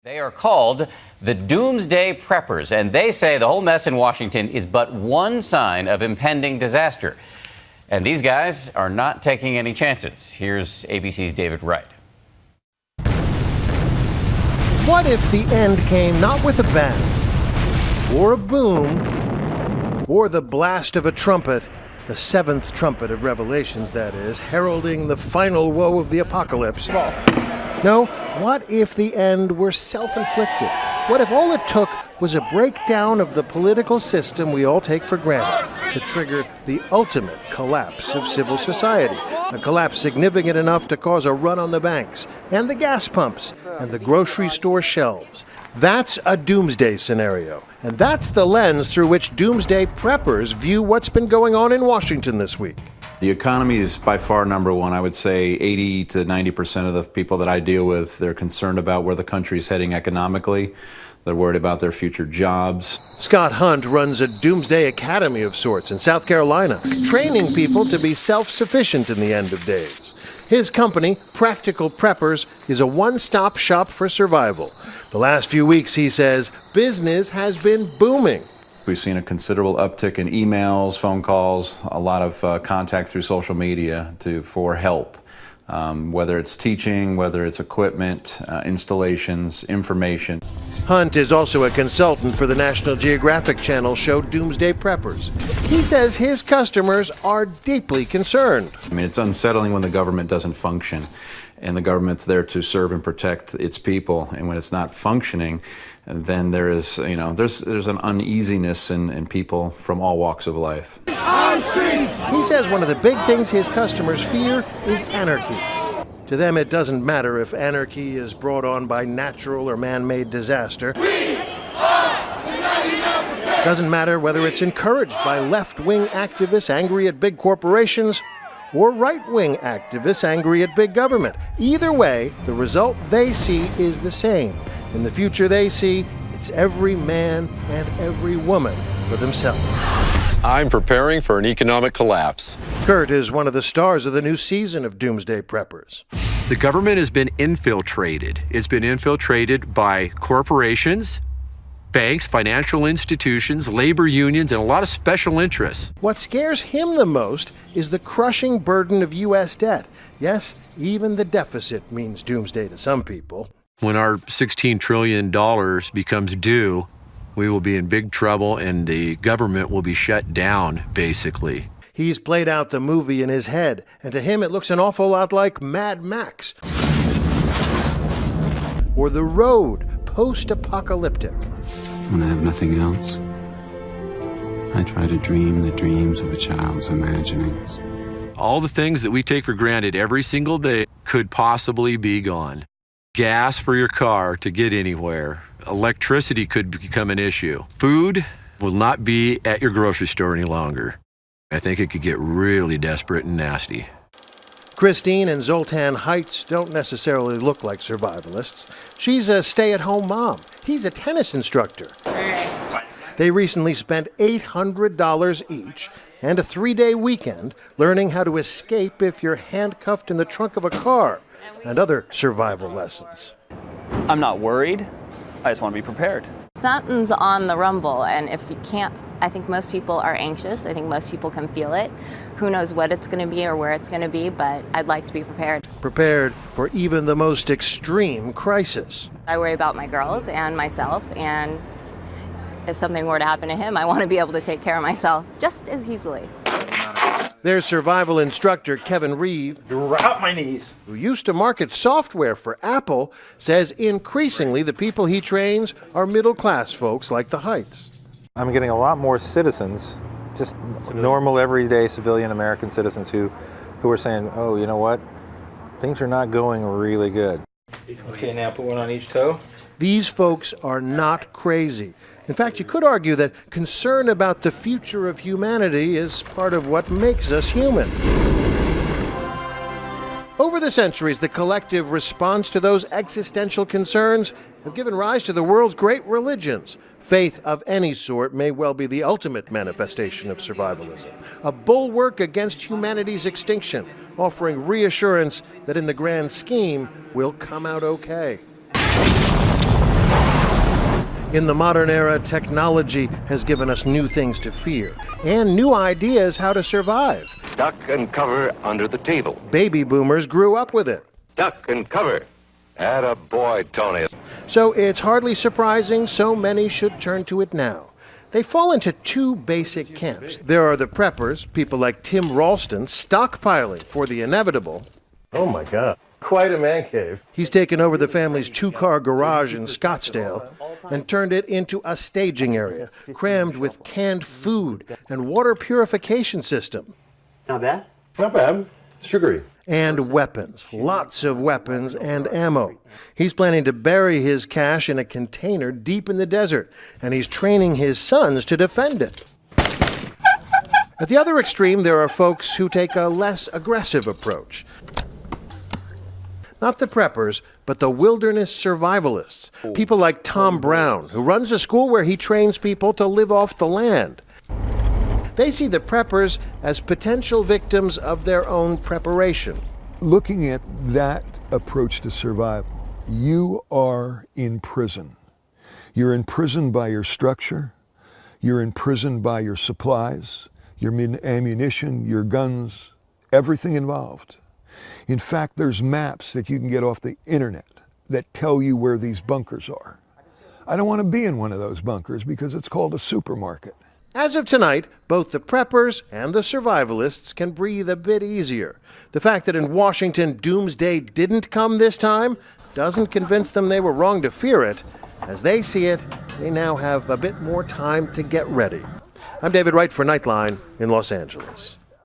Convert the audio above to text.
They are called the Doomsday Preppers, and they say the whole mess in Washington is but one sign of impending disaster. And these guys are not taking any chances. Here's ABC's David Wright. What if the end came not with a bang, or a boom, or the blast of a trumpet, the seventh trumpet of Revelations, that is, heralding the final woe of the apocalypse? No, what if the end were self-inflicted? What if all it took was a breakdown of the political system we all take for granted to trigger the ultimate collapse of civil society? A collapse significant enough to cause a run on the banks and the gas pumps and the grocery store shelves. That's a doomsday scenario. And that's the lens through which Doomsday Preppers view what's been going on in Washington this week. The economy is by far number one. I would say 80 to 90% of the people that I deal with, they're concerned about where the country is heading economically. They're worried about their future jobs. Scott Hunt runs a doomsday academy of sorts in South Carolina, training people to be self-sufficient in the end of days. His company, Practical Preppers, is a one-stop shop for survival. The last few weeks, he says, business has been booming. We've seen a considerable uptick in emails, phone calls, a lot of contact through social media for help, whether it's teaching, whether it's equipment, installations, information. Hunt is also a consultant for the National Geographic Channel show Doomsday Preppers. He says his customers are deeply concerned. I mean, it's unsettling when the government doesn't function, and the government's there to serve and protect its people, and when it's not functioning, then there's an uneasiness in people from all walks of life. He says one of the big things his customers fear is anarchy. To them, it doesn't matter if anarchy is brought on by natural or man-made disaster. Doesn't matter whether it's encouraged by left-wing activists angry at big corporations or right-wing activists angry at big government. Either way, the result they see is the same. In the future they see, it's every man and every woman for themselves. I'm preparing for an economic collapse. Kurt is one of the stars of the new season of Doomsday Preppers. The government has been infiltrated. It's been infiltrated by corporations, banks, financial institutions, labor unions, and a lot of special interests. What scares him the most is the crushing burden of U.S. debt. Yes, even the deficit means doomsday to some people. When our $16 trillion becomes due, we will be in big trouble and the government will be shut down, basically. He's played out the movie in his head, and to him it looks an awful lot like Mad Max. Or The Road, post-apocalyptic. When I have nothing else, I try to dream the dreams of a child's imaginings. All the things that we take for granted every single day could possibly be gone. Gas for your car to get anywhere. Electricity could become an issue. Food will not be at your grocery store any longer. I think it could get really desperate and nasty. Christine in Shutdown Heights don't necessarily look like survivalists. She's a stay-at-home mom. He's a tennis instructor. They recently spent $800 each and a 3-day weekend learning how to escape if you're handcuffed in the trunk of a car and other survival lessons. I'm not worried. I just want to be prepared. Something's on the rumble, and if you can't, I think most people are anxious. I think most people can feel it. Who knows what it's going to be or where it's going to be, but I'd like to be prepared. Prepared for even the most extreme crisis. I worry about my girls and myself, and if something were to happen to him, I want to be able to take care of myself just as easily. Their survival instructor, Kevin Reeve, drop my knees, who used to market software for Apple, says increasingly the people he trains are middle-class folks like the Heights. I'm getting a lot more citizens, just normal, everyday civilian American citizens who are saying, oh, you know what? Things are not going really good. Okay, now put one on each toe. These folks are not crazy. In fact, you could argue that concern about the future of humanity is part of what makes us human. Over the centuries, the collective response to those existential concerns have given rise to the world's great religions. Faith of any sort may well be the ultimate manifestation of survivalism, a bulwark against humanity's extinction, offering reassurance that in the grand scheme, we'll come out okay. In the modern era, technology has given us new things to fear and new ideas how to survive. Duck and cover under the table. Baby boomers grew up with it. Duck and cover. Atta boy, Tony. So it's hardly surprising so many should turn to it now. They fall into two basic camps. There are the preppers, people like Tim Ralston, stockpiling for the inevitable. Oh my God. Quite a man cave. He's taken over the family's two-car garage in Scottsdale and turned it into a staging area, crammed with canned food and water purification system. Not bad. Not bad. Sugary. And weapons. Lots of weapons and ammo. He's planning to bury his cache in a container deep in the desert, and he's training his sons to defend it. At the other extreme, there are folks who take a less aggressive approach. Not the preppers, but the wilderness survivalists. People like Tom Brown, who runs a school where he trains people to live off the land. They see the preppers as potential victims of their own preparation. Looking at that approach to survival, you are in prison. You're imprisoned by your structure. You're imprisoned by your supplies, your ammunition, your guns, everything involved. In fact, there's maps that you can get off the internet that tell you where these bunkers are. I don't want to be in one of those bunkers because it's called a supermarket. As of tonight, both the preppers and the survivalists can breathe a bit easier. The fact that in Washington, Doomsday didn't come this time doesn't convince them they were wrong to fear it. As they see it, they now have a bit more time to get ready. I'm David Wright for Nightline in Los Angeles.